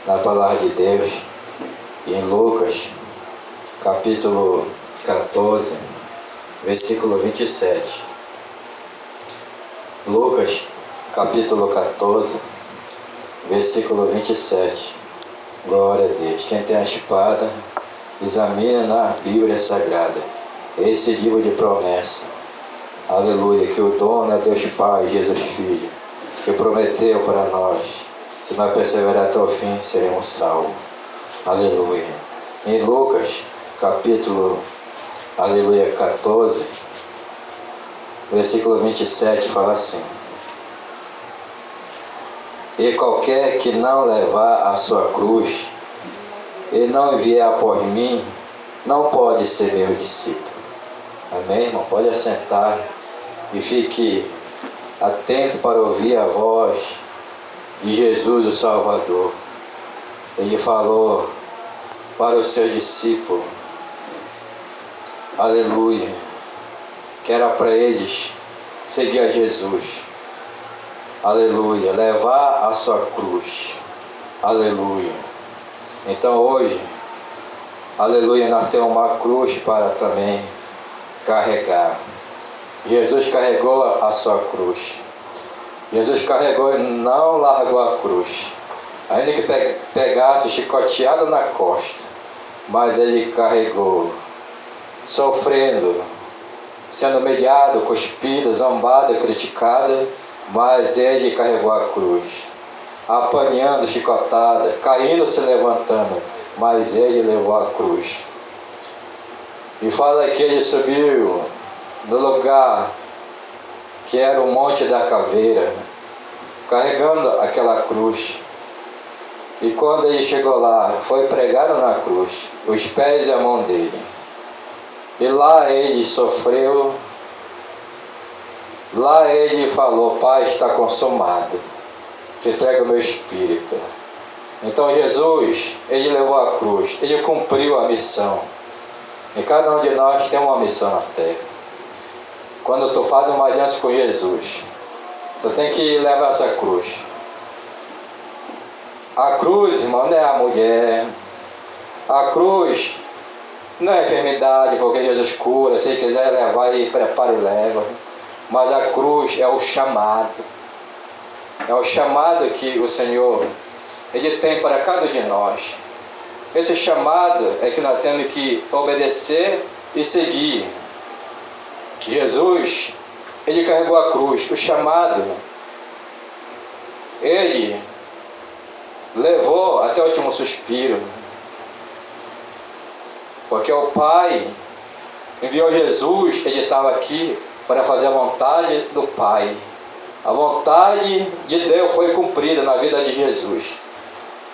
na palavra de Deus, em Lucas, capítulo 14, versículo 27. Lucas, capítulo 14, versículo 27. Glória a Deus. Quem tem a espada, examina na Bíblia Sagrada esse livro de promessa. Aleluia, que o dono é Deus Pai, Jesus Filho, que prometeu para nós, se nós perseverar até o fim, seremos salvos. Aleluia. Em Lucas, capítulo, aleluia, 14, versículo 27, fala assim: E qualquer que não levar a sua cruz e não vier após mim, não pode ser meu discípulo. Amém, irmão? Pode assentar e fique atento para ouvir a voz de Jesus, o Salvador. Ele falou para o seu discípulo, aleluia, que era para eles seguir a Jesus, aleluia, levar a sua cruz, aleluia. Então hoje, aleluia, nós temos uma cruz para também carregar. Jesus carregou a sua cruz. Jesus carregou e não largou a cruz, ainda que pegasse chicoteado na costa, mas ele carregou, sofrendo, sendo humilhado, cuspido, zombado, criticado, mas ele carregou a cruz, apanhando, chicotada, caindo, se levantando, mas ele levou a cruz. E fala que ele subiu no lugar que era o Monte da Caveira, carregando aquela cruz. E quando ele chegou lá, foi pregado na cruz, os pés e a mão dele. E lá ele sofreu, lá ele falou: Pai, está consumado, te entrego o meu espírito. Então Jesus, ele levou a cruz, ele cumpriu a missão. E cada um de nós tem uma missão na terra. Quando tu faz uma aliança com Jesus, tu tem que levar essa cruz. A cruz, irmão, não é a mulher. A cruz não é enfermidade, porque Jesus cura. Se ele quiser levar, ele prepara e leva. Mas a cruz é o chamado. É o chamado que o Senhor, ele tem para cada um de nós. Esse chamado é que nós temos que obedecer e seguir. Jesus, ele carregou a cruz. O chamado, ele levou até o último suspiro, porque o Pai enviou Jesus. Ele estava aqui para fazer a vontade do Pai. A vontade de Deus foi cumprida na vida de Jesus,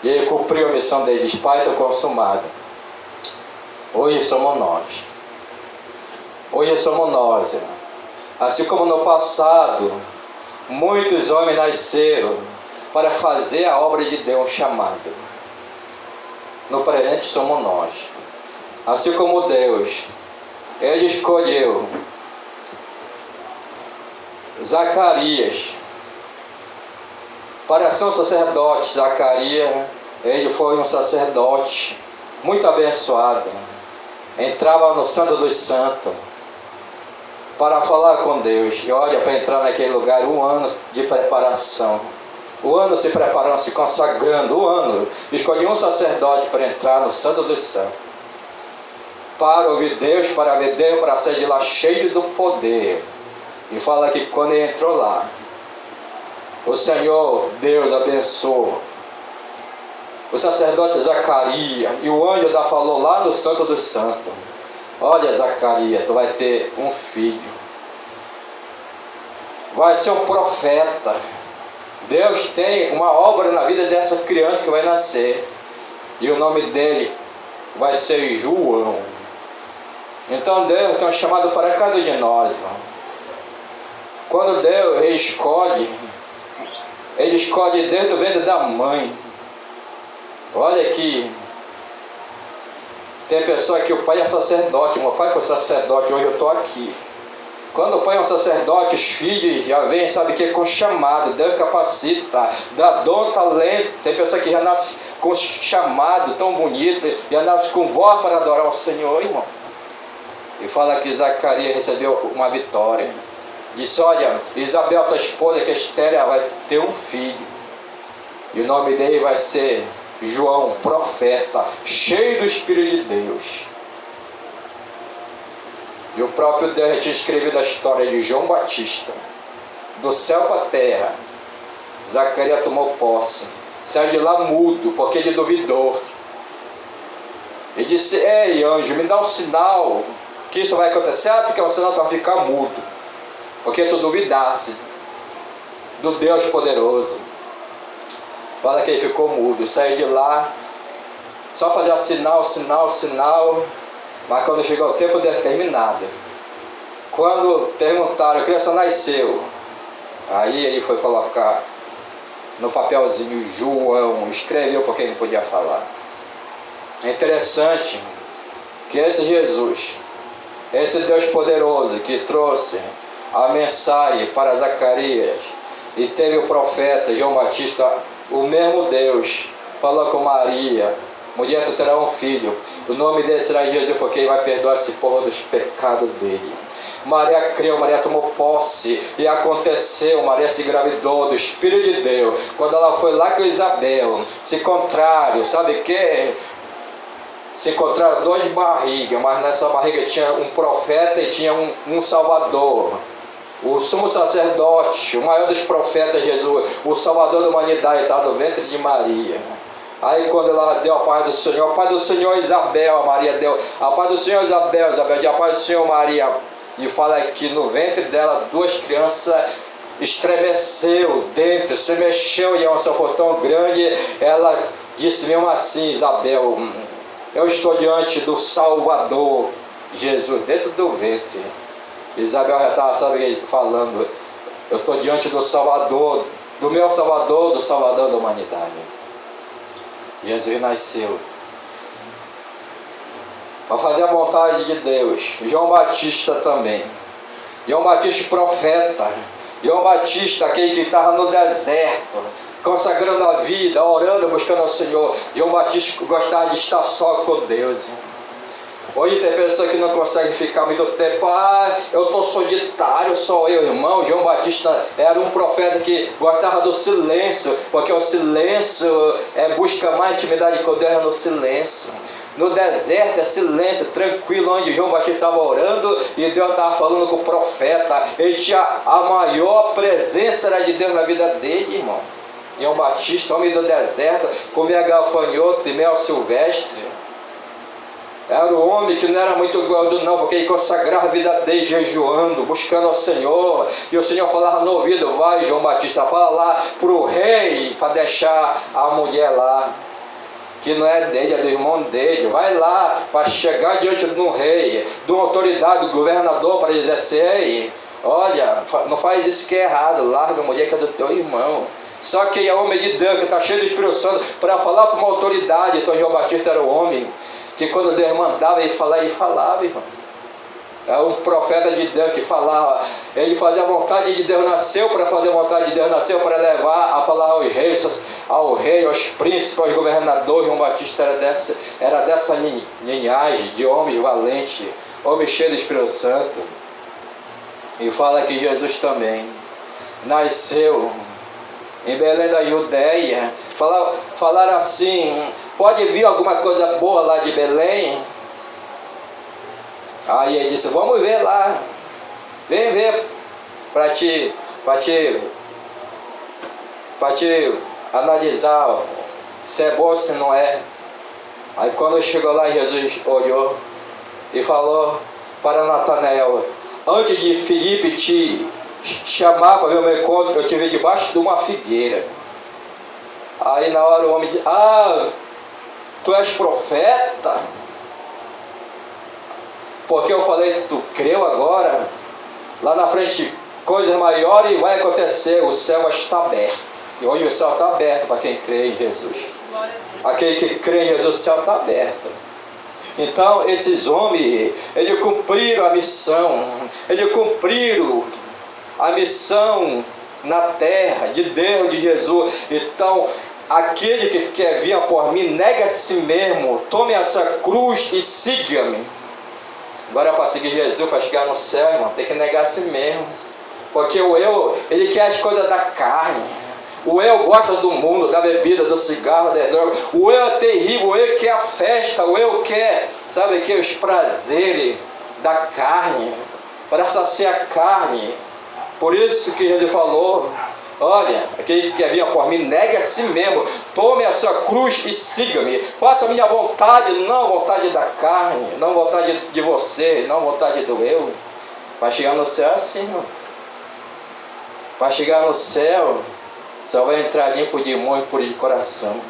e ele cumpriu a missão dele. Diz: Pai, está consumado. Hoje somos nós. Hoje somos nós, irmão. Assim como no passado, muitos homens nasceram para fazer a obra de Deus, chamado. No presente somos nós. Assim como Deus, ele escolheu Zacarias para ser um sacerdote. Zacarias, ele foi um sacerdote muito abençoado. Entrava no Santo dos Santos para falar com Deus. E olha, para entrar naquele lugar, 1 ano de preparação. 1 ano se preparando, se consagrando. 1 ano. Escolhi um sacerdote para entrar no Santo dos Santos, para ouvir Deus, para ver Deus, para sair de lá cheio do poder. E fala que quando ele entrou lá, o Senhor, Deus abençoou o sacerdote Zacarias, e o anjo da falou lá no Santo dos Santos: Olha, Zacarias, tu vai ter um filho, vai ser um profeta. Deus tem uma obra na vida dessa criança que vai nascer, e o nome dele vai ser João. Então Deus tem um chamado para cada um de nós, irmão. Quando Deus ele escolhe desde o ventre da mãe. Olha aqui, tem pessoa que o pai é sacerdote. Meu pai foi sacerdote, hoje eu estou aqui. Quando põe um sacerdote, os filhos já vêm, sabe o que? Com chamado. Deus capacita, dá dom, talento. Tem pessoa que já nasce com chamado tão bonito, já nasce com voz para adorar o Senhor, irmão. E fala que Zacarias recebeu uma vitória. Disse, olha, Isabel, tua esposa, que é estéril, vai ter um filho. E o nome dele vai ser João, profeta, cheio do Espírito de Deus. E o próprio Deus tinha escrevido a história de João Batista. Do céu para a terra. Zacarias tomou posse. Saiu de lá mudo, porque ele duvidou. Ele disse, ei anjo, me dá um sinal que isso vai acontecer, porque é um sinal que vai ficar mudo. Porque tu duvidasse do Deus poderoso. Fala que ele ficou mudo, saiu de lá, só fazia sinal, sinal, sinal. Mas quando chegou o tempo determinado, quando perguntaram, a criança nasceu, aí ele foi colocar no papelzinho João, escreveu porque ele não podia falar. É interessante que esse Jesus, esse Deus poderoso que trouxe a mensagem para Zacarias e teve o profeta João Batista, o mesmo Deus falou com Maria, mulher, tu terá um filho, o nome dele será Jesus, porque ele vai perdoar esse povo dos pecados dele. Maria creu, Maria tomou posse, e aconteceu, Maria se engravidou do Espírito de Deus. Quando ela foi lá com Isabel, se encontraram, sabe o que? Se encontraram duas barrigas, mas nessa barriga tinha um profeta e tinha um salvador. O sumo sacerdote, o maior dos profetas, Jesus, o salvador da humanidade, estava no ventre de Maria. Aí quando ela deu a paz do Senhor Isabel, a Maria deu a paz do Senhor Isabel, Isabel deu a paz do Senhor Maria. E fala que no ventre dela duas crianças estremeceu dentro, se mexeu, e a unção foi tão grande, ela disse mesmo assim, Isabel, eu estou diante do Salvador, Jesus, dentro do ventre. Isabel já estava, sabe, falando, eu estou diante do Salvador, do meu Salvador, do Salvador da humanidade. Jesus nasceu para fazer a vontade de Deus. João Batista também. João Batista profeta. João Batista, aquele que estava no deserto, consagrando a vida, orando, buscando ao Senhor. João Batista gostava de estar só com Deus. Hoje tem pessoa que não consegue ficar muito tempo. Eu estou solitário, sou eu, irmão. João Batista era um profeta que gostava do silêncio, porque o silêncio busca mais intimidade com Deus no silêncio. No deserto é silêncio, tranquilo, onde João Batista estava orando e Deus estava falando com o profeta. Ele tinha a maior presença de Deus na vida dele, irmão. João Batista, homem do deserto, comia gafanhoto e mel silvestre. Era o homem que não era muito gordo não, porque ele consagrava a vida dele jejuando, buscando ao Senhor. E o Senhor falava no ouvido, vai João Batista, fala lá para o rei, para deixar a mulher lá, que não é dele, é do irmão dele. Vai lá para chegar diante do rei, de uma autoridade, do governador, para dizer assim, ei, olha, não faz isso que é errado, larga a mulher que é do teu irmão. Só que é homem de Deus, que está cheio do Espírito Santo, para falar para uma autoridade. Então João Batista era o homem que quando Deus mandava ele falava, irmão. É um profeta de Deus que falava. Ele fazia a vontade de Deus, nasceu para fazer a vontade de Deus, nasceu para levar a palavra aos reis, ao rei, aos príncipes, aos governadores. João Batista era dessa linhagem de homem valente, homem cheio do Espírito Santo. E fala que Jesus também nasceu em Belém da Judéia. Falaram assim, pode vir alguma coisa boa lá de Belém? Aí ele disse, vamos ver lá, vem ver para te analisar se é bom ou se não é. Aí quando chegou lá, Jesus olhou e falou para Natanael, antes de Filipe te chamar para ver o meu encontro, eu te vi debaixo de uma figueira. Aí na hora o homem disse, tu és profeta? Porque eu falei, tu creu agora? Lá na frente, coisas maiores vai acontecer, o céu está aberto. E hoje o céu está aberto para quem crê em Jesus. Aquele que crê em Jesus, o céu está aberto. Então esses homens, eles cumpriram a missão, eles cumpriram a missão na terra de Deus, de Jesus. Então aquele que quer vir por mim, nega a si mesmo, tome essa cruz e siga-me. Agora para seguir Jesus, para chegar no céu, irmão, tem que negar a si mesmo. Porque o eu, ele quer as coisas da carne. O eu gosta do mundo, da bebida, do cigarro, da droga. O eu é terrível, o eu quer a festa, o eu quer, sabe o que? Os prazeres da carne, para saciar a carne. Por isso que ele falou, olha, aquele que quer vir por mim, negue a si mesmo, tome a sua cruz e siga-me. Faça a minha vontade, não a vontade da carne, não a vontade de você, não a vontade do eu. Para chegar no céu é assim, irmão. Para chegar no céu, só vai entrar limpo de mão e puro de coração.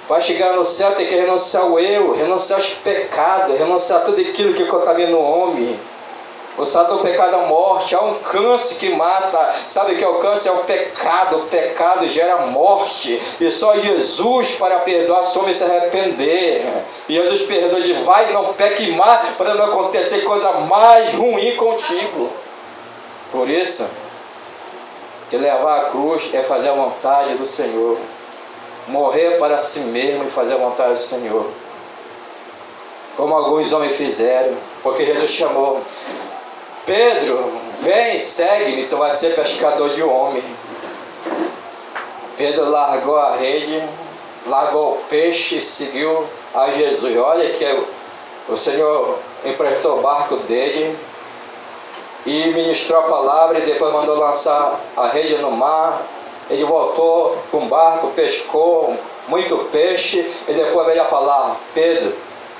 Para chegar no céu tem que renunciar ao eu, renunciar aos pecados, renunciar a tudo aquilo que contamina o homem. O salário do pecado é a morte, há um câncer que mata. Sabe o que é o câncer? É o pecado gera morte. E só Jesus para perdoar, só me se arrepender. E Jesus perdoa de vai, não peque mais, para não acontecer coisa mais ruim contigo. Por isso, que levar a cruz é fazer a vontade do Senhor. Morrer para si mesmo e fazer a vontade do Senhor. Como alguns homens fizeram, porque Jesus chamou: Pedro, vem, segue-me, tu vais ser pescador de homem. Pedro largou a rede, largou o peixe e seguiu a Jesus. Olha que o Senhor emprestou o barco dele e ministrou a palavra, e depois mandou lançar a rede no mar. Ele voltou com o barco, pescou muito peixe, e depois veio a palavra: Pedro,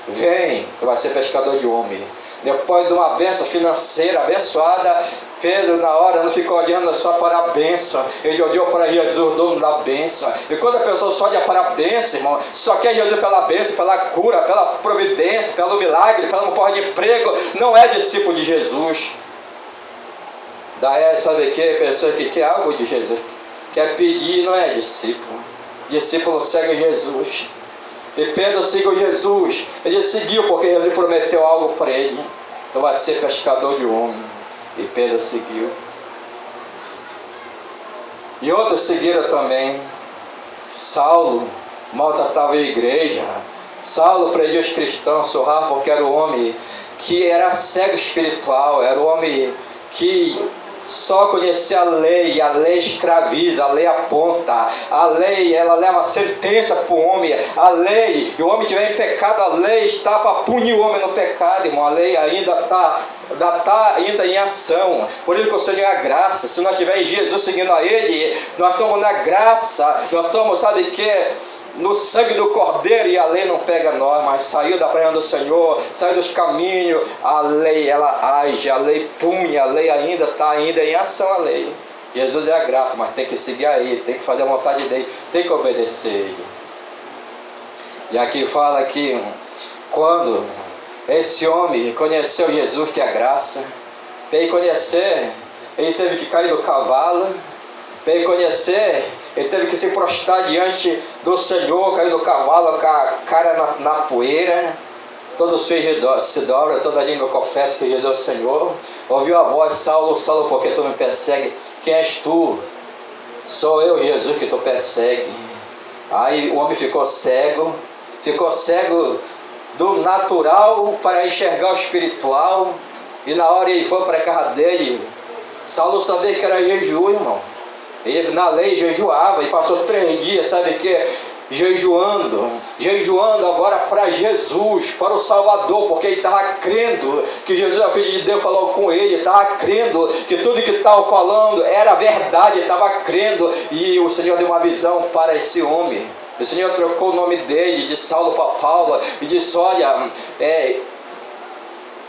vem, tu vais ser pescador de homem. Depois de uma bênção financeira abençoada, Pedro na hora não ficou olhando só para a bênção, ele olhou para Jesus, dono da bênção. E quando a pessoa só olha para a bênção, irmão, só quer Jesus pela bênção, pela cura, pela providência, pelo milagre, pela porta de emprego, não é discípulo de Jesus. Daí sabe o que? Pessoa que quer algo de Jesus, quer pedir, não é discípulo. Discípulo segue Jesus. E Pedro seguiu Jesus. Ele seguiu porque Jesus prometeu algo para ele: tu vai ser pescador de homem. E Pedro seguiu. E outros seguiram também. Saulo maltratava a igreja. Saulo prendia os cristãos, surrava, porque era o homem que era cego espiritual, era o homem que só conhecia a lei escraviza, a lei aponta, a lei ela leva sentença para o homem, a lei, e o homem tiver em pecado, a lei está para punir o homem no pecado, irmão, a lei ainda está em ação. Por isso que o Senhor é a graça. Se nós estivermos em Jesus seguindo a Ele, nós estamos na graça, nós estamos, sabe o que? No sangue do Cordeiro, e a lei não pega nós, mas saiu da presença do Senhor, saiu dos caminhos, a lei ela age, a lei punha, a lei ainda está em ação, a lei. Jesus é a graça, mas tem que seguir a Ele, tem que fazer a vontade dEle, tem que obedecer a Ele. E aqui fala que quando esse homem conheceu Jesus, que é a graça, para ele conhecer, ele teve que cair do cavalo, para ele conhecer, ele teve que se prostrar diante do Senhor, cair do cavalo com a cara na poeira, todo o seu se dobra, toda a língua confessa que Jesus é o Senhor. Ouviu a voz: Saulo, Saulo, porque tu me persegue? Quem és tu? Sou eu, Jesus, que tu persegue. Aí o homem ficou cego do natural para enxergar o espiritual, e na hora ele foi para a casa dele. Saulo sabia que era jejum, irmão. Ele na lei jejuava e passou 3 dias, sabe o que? Jejuando agora para Jesus, para o Salvador, porque ele estava crendo que Jesus é o Filho de Deus, falou com ele, estava crendo que tudo que estava falando era verdade, ele estava crendo, e o Senhor deu uma visão para esse homem. O Senhor trocou o nome dele de Saulo para Paulo e disse: olha,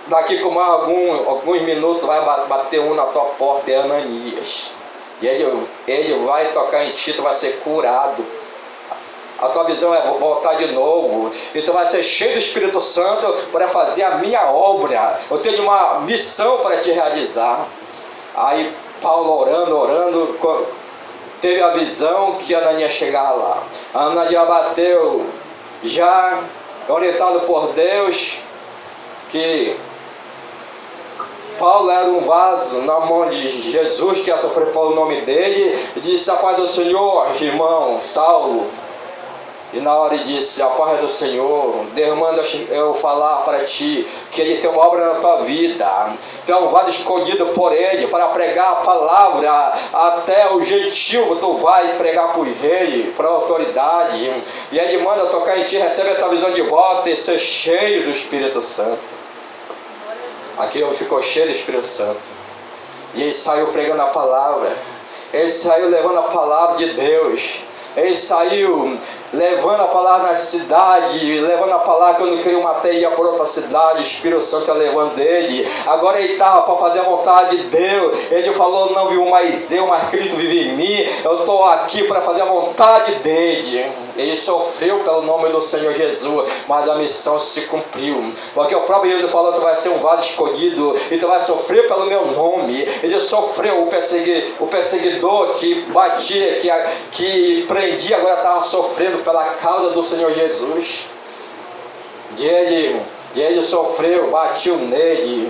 daqui com mais alguns minutos vai bater um na tua porta, é Ananias. E ele vai tocar em ti, tu vai ser curado. A tua visão é voltar de novo. E tu vai ser cheio do Espírito Santo para fazer a minha obra. Eu tenho uma missão para te realizar. Aí Paulo orando, teve a visão que Ananias chegava lá. Ananias bateu já orientado por Deus, que Paulo era um vaso na mão de Jesus, que ia sofrer pelo nome dele, e disse: a paz do Senhor, irmão Saulo. E na hora ele disse: a paz do Senhor, Deus manda eu falar para ti que Ele tem uma obra na tua vida. Tu é um vaso escolhido por Ele para pregar a palavra até o gentil. Tu vai pregar para o rei, para a autoridade. E Ele manda tocar em ti, recebe a tua visão de volta e ser cheio do Espírito Santo. Aqui ele ficou cheio do Espírito Santo. E ele saiu pregando a palavra. Ele saiu levando a palavra de Deus. Ele saiu levando a palavra na cidade, levando a palavra que eu não queria matar, ia por outra cidade, o Espírito Santo ia levando ele. Agora ele estava para fazer a vontade de Deus. Ele falou: não vivo mais eu, mas Cristo vive em mim. Eu estou aqui para fazer a vontade dele. Ele sofreu pelo nome do Senhor Jesus, mas a missão se cumpriu. Porque o próprio Jesus falou: tu vai ser um vaso escolhido e tu vai sofrer pelo meu nome. Ele sofreu, o perseguidor que batia, que prendia, agora estava sofrendo pela causa do Senhor Jesus. E ele sofreu, batiu nele,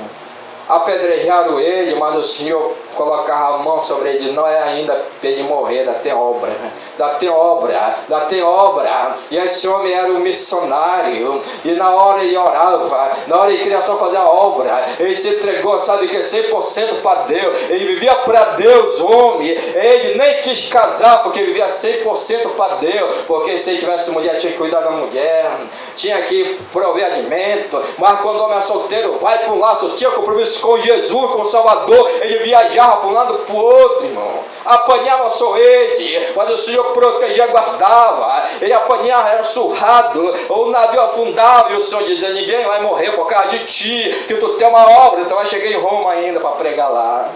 apedrejaram ele, mas o Senhor colocava a mão sobre ele. Não é ainda para ele morrer, ainda tem obra, ainda tem obra, ainda tem obra. E esse homem era um missionário, e na hora ele orava, na hora ele queria só fazer a obra, ele se entregou, sabe que 100% para Deus. Ele vivia para Deus, homem. Ele nem quis casar, porque vivia 100% para Deus, porque se ele tivesse mulher, tinha que cuidar da mulher, tinha que prover alimento. Mas quando o homem é solteiro, vai para um laço, tinha compromisso com Jesus, com o Salvador. Ele viajava para um lado para o outro, irmão. Apanhava só ele, mas o Senhor protegia, guardava. Ele apanhava, era surrado, ou o navio afundava, e o Senhor dizia: ninguém vai morrer por causa de ti, que tu tem uma obra. Então eu cheguei em Roma ainda para pregar lá.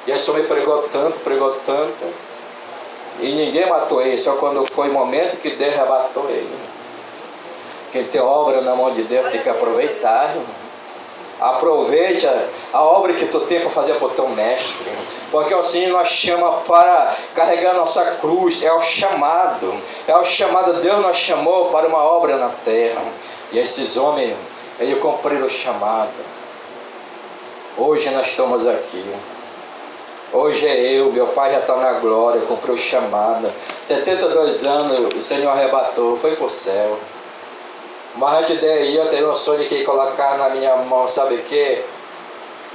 E esse homem pregou tanto, e ninguém matou ele, só quando foi o momento que Deus arrebatou ele. Quem tem obra na mão de Deus tem que aproveitar, irmão. Aproveite a obra que tu tem para fazer para o teu mestre, porque o Senhor nos chama para carregar nossa cruz. É o chamado, Deus nos chamou para uma obra na terra, e esses homens, eles cumpriram o chamado. Hoje nós estamos aqui, hoje é eu, meu pai já está na glória, cumpriu o chamado. 72 anos o Senhor arrebatou, foi para o céu. Mas antes daí eu tenho um sonho que colocar na minha mão, sabe o que?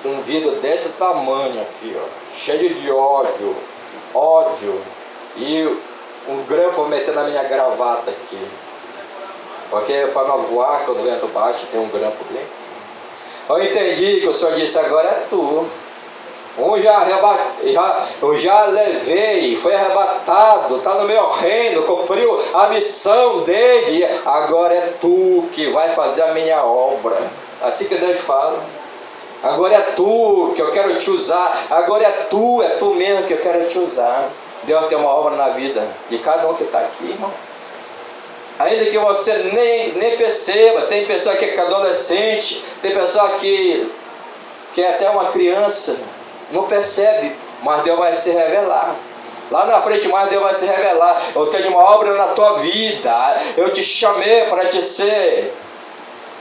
Um vidro desse tamanho aqui, ó, cheio de ódio, e um grampo meter na minha gravata aqui. Porque para não voar, quando o vento bate, tem um grampo bem aqui. Eu entendi que o Senhor disse: agora é tu. Eu já levei, foi arrebatado, está no meu reino, cumpriu a missão dele. Agora é tu que vai fazer a minha obra. Assim que Deus fala. Agora é tu que eu quero te usar. Agora é tu mesmo que eu quero te usar. Deus tem uma obra na vida de cada um que está aqui, irmão. Ainda que você nem perceba. Tem pessoa que é adolescente, tem pessoa que é até uma criança, não percebe, mas Deus vai se revelar. Lá na frente, mais Deus vai se revelar. Eu tenho uma obra na tua vida. Eu te chamei para te ser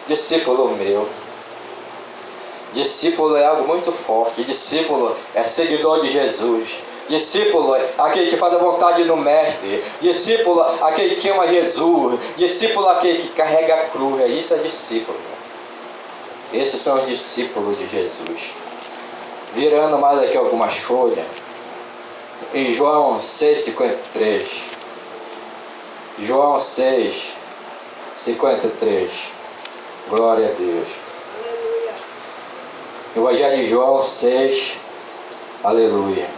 discípulo meu. Discípulo é algo muito forte. Discípulo é seguidor de Jesus. Discípulo é aquele que faz a vontade do mestre. Discípulo é aquele que ama Jesus. Discípulo é aquele que carrega a cruz. Isso é discípulo. Esses são os discípulos de Jesus. Virando mais aqui algumas folhas, em João 6,53. João 6,53. Glória a Deus. Evangelho de João 6. Aleluia.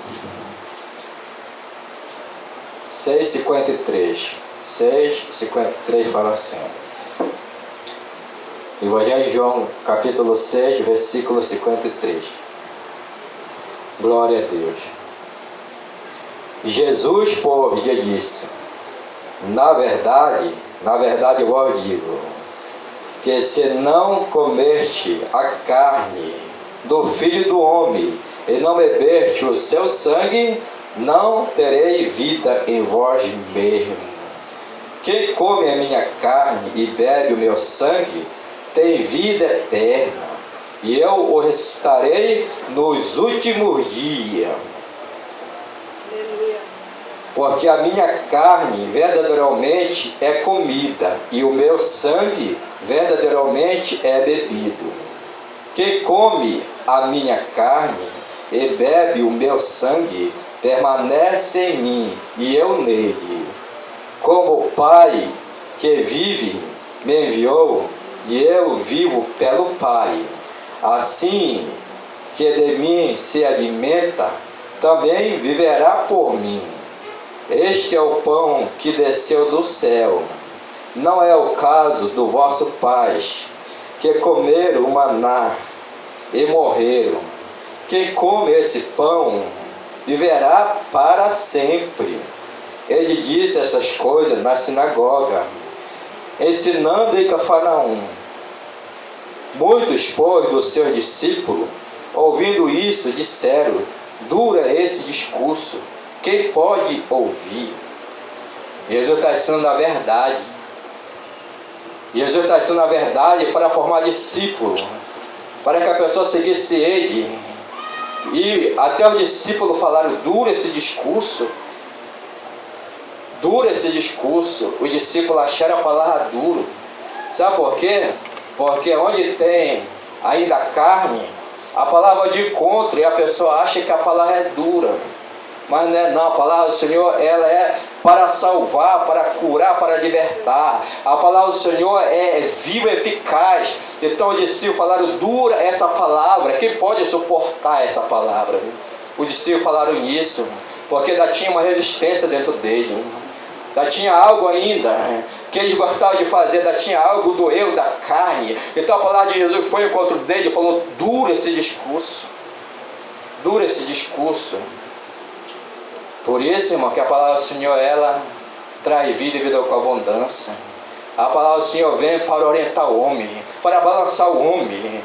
6,53. 6,53 fala assim. Evangelho de João, capítulo 6, versículo 53. Glória a Deus. Jesus, porém, disse: na verdade eu vos digo, que se não comeste a carne do Filho do Homem e não bebeste o seu sangue, não terei vida em vós mesmo. Quem come a minha carne e bebe o meu sangue tem vida eterna, e eu o ressuscitarei nos últimos dias. Porque a minha carne verdadeiramente é comida, e o meu sangue verdadeiramente é bebido. Quem come a minha carne e bebe o meu sangue permanece em mim, e eu nele. Como o Pai que vive me enviou, e eu vivo pelo Pai, assim que de mim se alimenta, também viverá por mim. Este é o pão que desceu do céu. Não é o caso do vosso pais, que comeram o maná e morreram. Quem come esse pão viverá para sempre. Ele disse essas coisas na sinagoga, ensinando em Cafarnaum. Muitos, pois, dos seus discípulos, ouvindo isso, disseram: duro é esse discurso, quem pode ouvir? Jesus está ensinando a verdade. Jesus está ensinando a verdade para formar discípulo, para que a pessoa seguisse ele. E até os discípulos falaram: duro esse discurso. Duro esse discurso. Os discípulos acharam a palavra duro. Sabe por quê? Porque onde tem ainda carne, a palavra de encontro, e a pessoa acha que a palavra é dura. Mas não é não, a palavra do Senhor, ela é para salvar, para curar, para libertar. A palavra do Senhor é viva e eficaz. Então os discípulos falaram: dura essa palavra, quem pode suportar essa palavra? Os discípulos falaram isso, porque ainda tinha uma resistência dentro dele. Ainda tinha algo ainda que eles gostavam de fazer, ainda tinha algo do eu, da carne. Então a palavra de Jesus foi ao encontro dele e falou: dura esse discurso. Dura esse discurso. Por isso, irmão, que a palavra do Senhor, ela traz vida e vida com abundância. A palavra do Senhor vem para orientar o homem, para balançar o homem,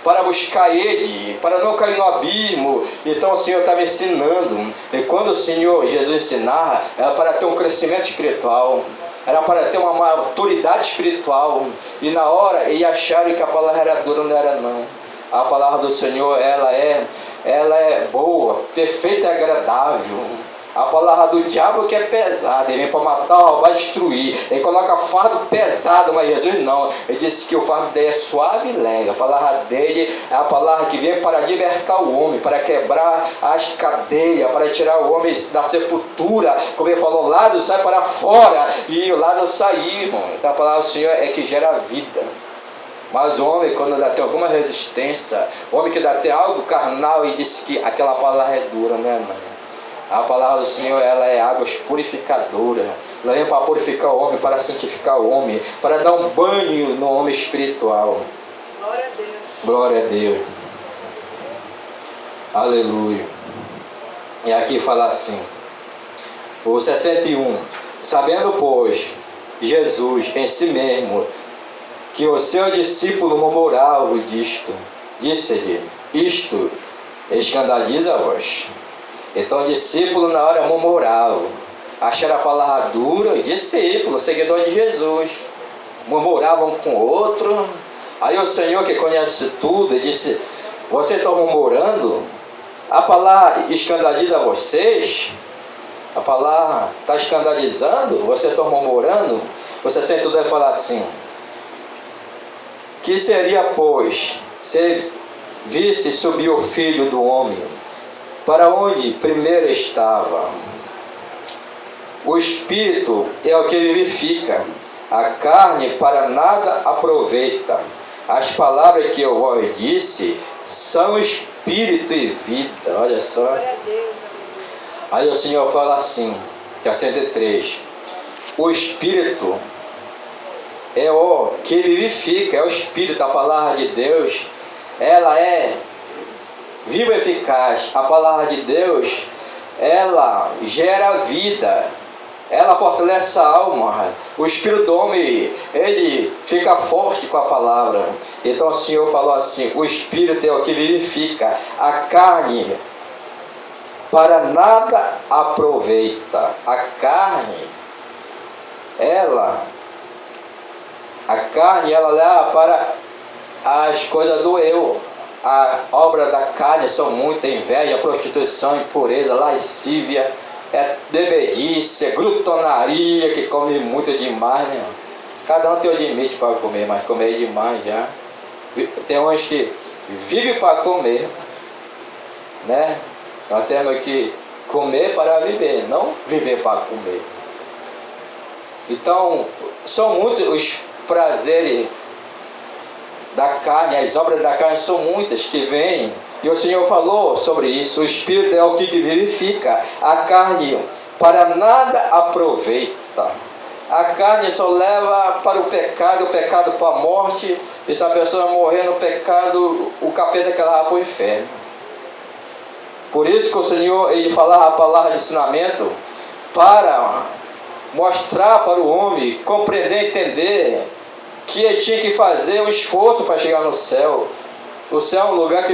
para buscar ele, para não cair no abismo. Então o Senhor estava ensinando. E quando o Senhor Jesus ensinava, era para ter um crescimento espiritual, era para ter uma maturidade espiritual. E na hora eles acharam que a palavra era dura, não era não. A palavra do Senhor, ela é boa, perfeita e agradável. A palavra do diabo que é pesada, ele vem para matar, roubar, destruir. Ele coloca fardo pesado, mas Jesus não. Ele disse que o fardo dele é suave e leve. A palavra dele é a palavra que vem para libertar o homem, para quebrar as cadeias, para tirar o homem da sepultura. Como ele falou, o lado sai para fora e o lado sair, irmão. Então a palavra do Senhor é que gera vida. Mas o homem, quando ainda tem alguma resistência, o homem que ainda tem algo carnal e diz que aquela palavra é dura, né? Não. A palavra do Senhor, ela é águas purificadoras. Ela vem para purificar o homem, para santificar o homem, para dar um banho no homem espiritual. Glória a Deus. Glória a Deus. Aleluia. E aqui fala assim, o 61. Sabendo, pois, Jesus em si mesmo, que o seu discípulo murmurava disto, disse-lhe: isto escandaliza a vós. Então o discípulo na hora murmurava, acharam a palavra dura, e discípulo, seguidor de Jesus, murmuravam um com o outro. Aí o Senhor, que conhece tudo, disse: vocês estão murmurando? A palavra escandaliza vocês? A palavra está escandalizando? Vocês estão murmurando? Você sempre vai falar assim: que seria, pois, se visse subir o Filho do Homem, para onde primeiro estava? O Espírito é o que vivifica, a carne para nada aproveita. As palavras que eu vos disse são Espírito e vida. Olha só. Aí o Senhor fala assim, que é 103. O Espírito é o que vivifica, é o Espírito, a palavra de Deus. Ela é viva e eficaz. A palavra de Deus, ela gera vida, ela fortalece a alma. O espírito do homem, ele fica forte com a palavra. Então o Senhor falou assim: o espírito é o que vivifica, a carne para nada aproveita. A carne, a carne, ela leva para as coisas do eu. A obra da carne são muita: inveja, prostituição, impureza, lascívia, bebedice, glutonaria, que come muito demais, né? Cada um tem o limite para comer, mas comer demais já. Tem uns que vivem para comer, né? Nós temos que comer para viver, não viver para comer. Então, são muitos os prazeres da carne, as obras da carne são muitas que vêm. E o Senhor falou sobre isso: o Espírito é o que vivifica, a carne para nada aproveita. A carne só leva para o pecado para a morte, e se a pessoa morrer no pecado, o capeta que ela vai para o inferno. Por isso que o Senhor, ele falava a palavra de ensinamento para mostrar para o homem, compreender, entender que ele tinha que fazer um esforço para chegar no céu. O céu é um lugar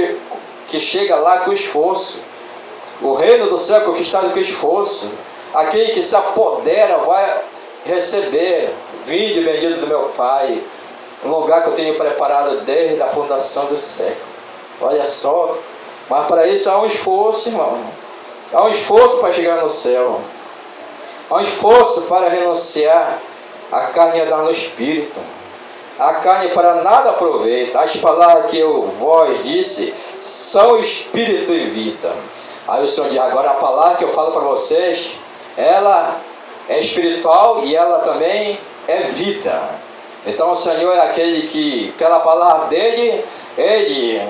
que chega lá com esforço. O reino do céu é conquistado com esforço. Aquele que se apodera vai receber. Vinde, bendito do meu Pai, um lugar que eu tenho preparado desde a fundação do século. Olha só, mas para isso há um esforço, irmão. Há um esforço para chegar no céu. Há um esforço para renunciar a carne e andar no Espírito. A carne para nada aproveita. As palavras que eu vos disse são Espírito e vida. Aí o Senhor diz: agora a palavra que eu falo para vocês, ela é espiritual e ela também é vida. Então o Senhor é aquele que, pela palavra dele, ele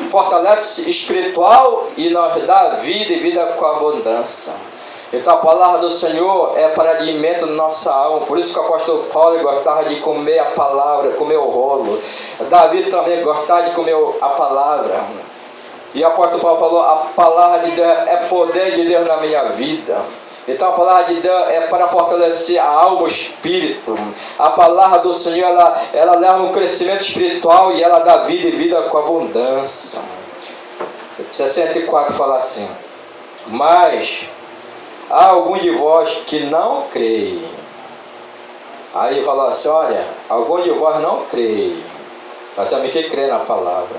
fortalece espiritual e nos dá vida e vida com abundância. Então a palavra do Senhor é para alimento da nossa alma. Por isso que o apóstolo Paulo gostava de comer a palavra, comer o rolo. Davi também gostava de comer a palavra. E o apóstolo Paulo falou: a palavra de Deus é poder de Deus na minha vida. Então a palavra de Deus é para fortalecer a alma, o espírito. A palavra do Senhor, ela leva um crescimento espiritual e ela dá vida e vida com abundância. 64 fala assim: mas há algum de vós que não creem. Aí ele falou assim: olha, algum de vós não creem. Nós temos que crer na palavra.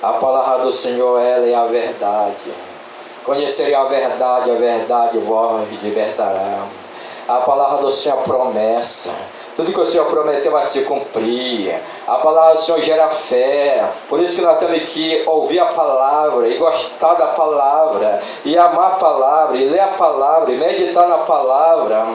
A palavra do Senhor, ela é a verdade. Conhecerei a verdade vós libertará. A palavra do Senhor é promessa. Tudo que o Senhor prometeu vai se cumprir. A palavra do Senhor gera fé. Por isso que nós temos que ouvir a palavra e gostar da palavra, e amar a palavra, e ler a palavra, e meditar na palavra,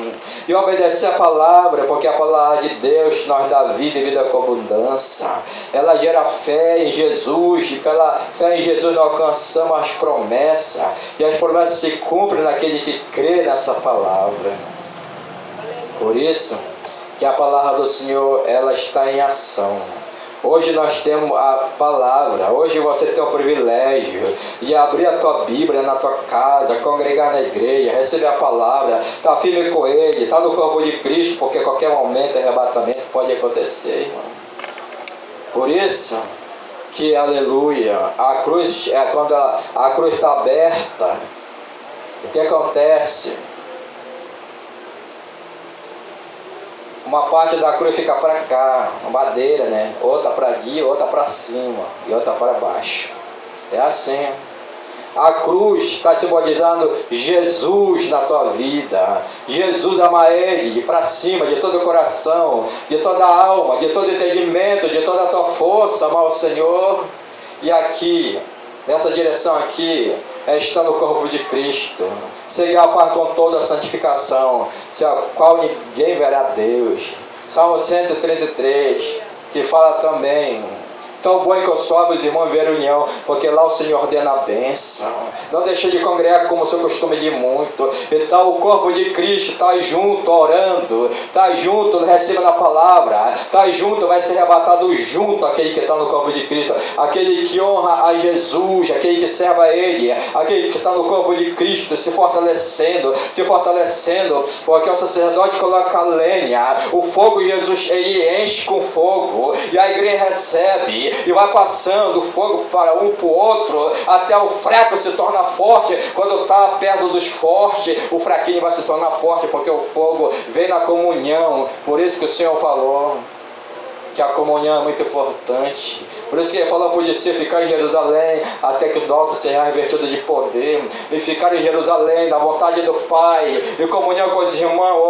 e obedecer a palavra, porque a palavra de Deus nos dá vida e vida com abundância. Ela gera fé em Jesus, e pela fé em Jesus nós alcançamos as promessas, e as promessas se cumprem naquele que crê nessa palavra. Por isso que a palavra do Senhor, ela está em ação. Hoje nós temos a palavra. Hoje você tem o privilégio de abrir a tua Bíblia na tua casa, congregar na igreja, receber a palavra, estar firme com ele, estar no corpo de Cristo, porque a qualquer momento arrebatamento pode acontecer, irmão. Por isso que, aleluia, a cruz, quando a cruz está aberta, o que acontece? Uma parte da cruz fica para cá, uma madeira, né? Outra para aqui, outra para cima e outra para baixo. É assim. A cruz está simbolizando Jesus na tua vida. Jesus ama ele para cima, de todo o coração, de toda a alma, de todo o entendimento, de toda a tua força, amar o Senhor. E aqui, nessa direção aqui, é estar no corpo de Cristo, seguir a paz com toda a santificação, sem a qual ninguém verá Deus. Salmo 133, que fala também: tão bom é que eu sobe os irmãos ver união, porque lá o Senhor ordena a bênção. Não deixe de congregar como o seu costume de muito. Então o corpo de Cristo está junto, orando, está junto, recebendo a palavra, está junto, vai ser arrebatado junto aquele que está no corpo de Cristo, aquele que honra a Jesus, aquele que serve a Ele, aquele que está no corpo de Cristo, se fortalecendo, porque o sacerdote coloca a lenha, o fogo Jesus, ele enche com fogo, e a igreja recebe. e vai passando o fogo para um para o outro, até o fraco se torna forte. Quando está perto dos fortes, o fraquinho vai se tornar forte, porque o fogo vem na comunhão. Por isso que o Senhor falou que a comunhão é muito importante. Por isso que ele falou para os discípulos ficar em Jerusalém até que o do alto seja revestido de poder, e ficar em Jerusalém na vontade do Pai, e comunhão com os irmãos,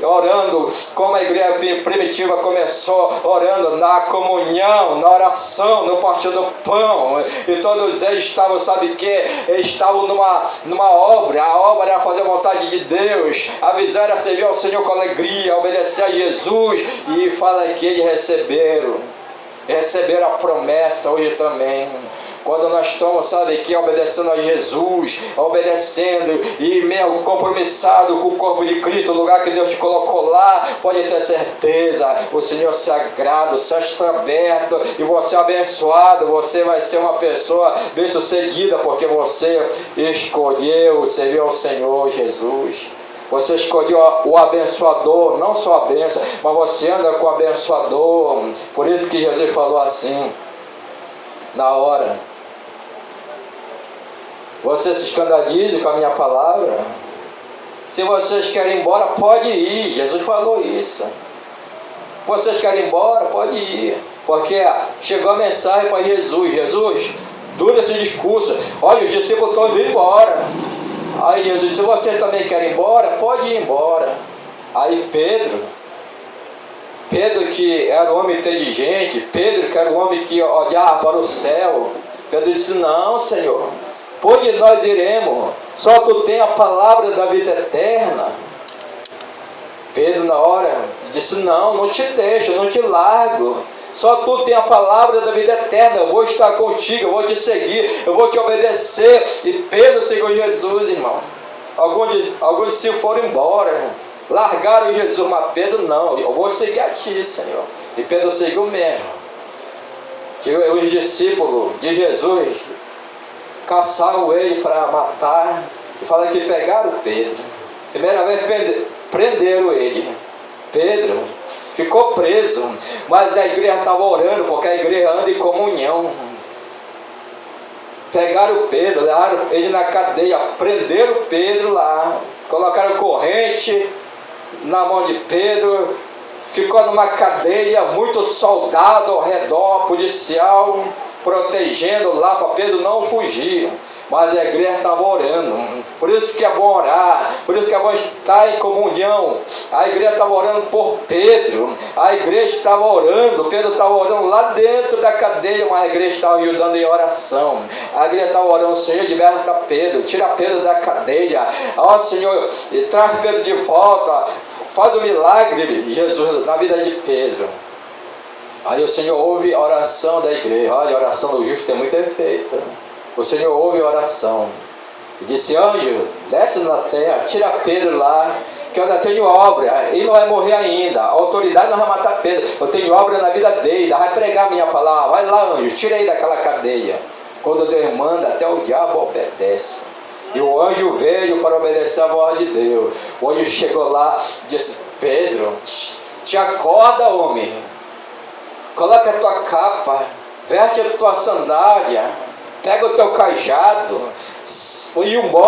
orando como a igreja primitiva começou, orando na comunhão, na oração, no partir do pão. E todos eles estavam, sabe o que? Eles estavam numa obra. A obra era fazer a vontade de Deus, a visão era servir ao Senhor com alegria, obedecer a Jesus. E fala que eles receberam a promessa hoje também. Quando nós estamos, sabe, que obedecendo a Jesus, obedecendo e meio compromissado com o corpo de Cristo, o lugar que Deus te colocou lá, pode ter certeza, o Senhor se agrada, o céu está aberto e você é abençoado. Você vai ser uma pessoa bem sucedida, porque você escolheu servir ao Senhor Jesus. Você escolheu o abençoador, não só a bênção, mas você anda com o abençoador. Por isso que Jesus falou assim, na hora: você se escandalize com a minha palavra? Se vocês querem ir embora, pode ir. Jesus falou isso. Vocês querem ir embora, pode ir. Porque chegou a mensagem para Jesus: Jesus, dura esse discurso. Olha, os discípulos estão indo embora. Aí Jesus disse: vocês também querem ir embora? Pode ir embora. Aí Pedro que era um homem inteligente, Pedro que era um homem que olhava para o céu, Pedro disse: não, Senhor, por onde nós iremos? Só tu tem a palavra da vida eterna. Pedro na hora disse: não te deixo, não te largo. Só tu tem a palavra da vida eterna. Eu vou estar contigo, eu vou te seguir, eu vou te obedecer. E Pedro seguiu Jesus, irmão. Alguns se foram embora, largaram Jesus, mas Pedro não: eu vou seguir a ti, Senhor. E Pedro seguiu mesmo. Que os discípulos de Jesus caçaram ele para matar, e fala que pegaram Pedro. Primeira vez prenderam ele. Pedro ficou preso, mas a igreja estava orando, porque a igreja anda em comunhão. Pegaram Pedro, levaram ele na cadeia, prenderam Pedro lá, colocaram corrente na mão de Pedro, ficou numa cadeia, muito soldado ao redor, policial, protegendo lá para Pedro não fugir. Mas a igreja estava orando. Por isso que é bom orar, por isso que é bom estar em comunhão. A igreja estava orando por Pedro, a igreja estava orando, Pedro estava orando lá dentro da cadeia, mas a igreja estava ajudando em oração. A igreja estava orando: Senhor, liberta Pedro, tira Pedro da cadeia, ó Senhor, e traz Pedro de volta, faz um milagre, Jesus, na vida de Pedro. Aí o Senhor ouve a oração da igreja. Olha, a oração do justo tem muito efeito. O Senhor ouve a oração e disse: anjo, desce na terra, tira Pedro lá, que eu ainda tenho obra. Ele não vai morrer ainda, a autoridade não vai matar Pedro. Eu tenho obra na vida dele, vai pregar a minha palavra. Vai lá, anjo, tira ele daquela cadeia. Quando Deus manda, até o diabo obedece. E o anjo veio para obedecer a voz de Deus. O anjo chegou lá e disse: Pedro, te acorda, homem, coloca a tua capa, veste a tua sandália, pega o teu cajado e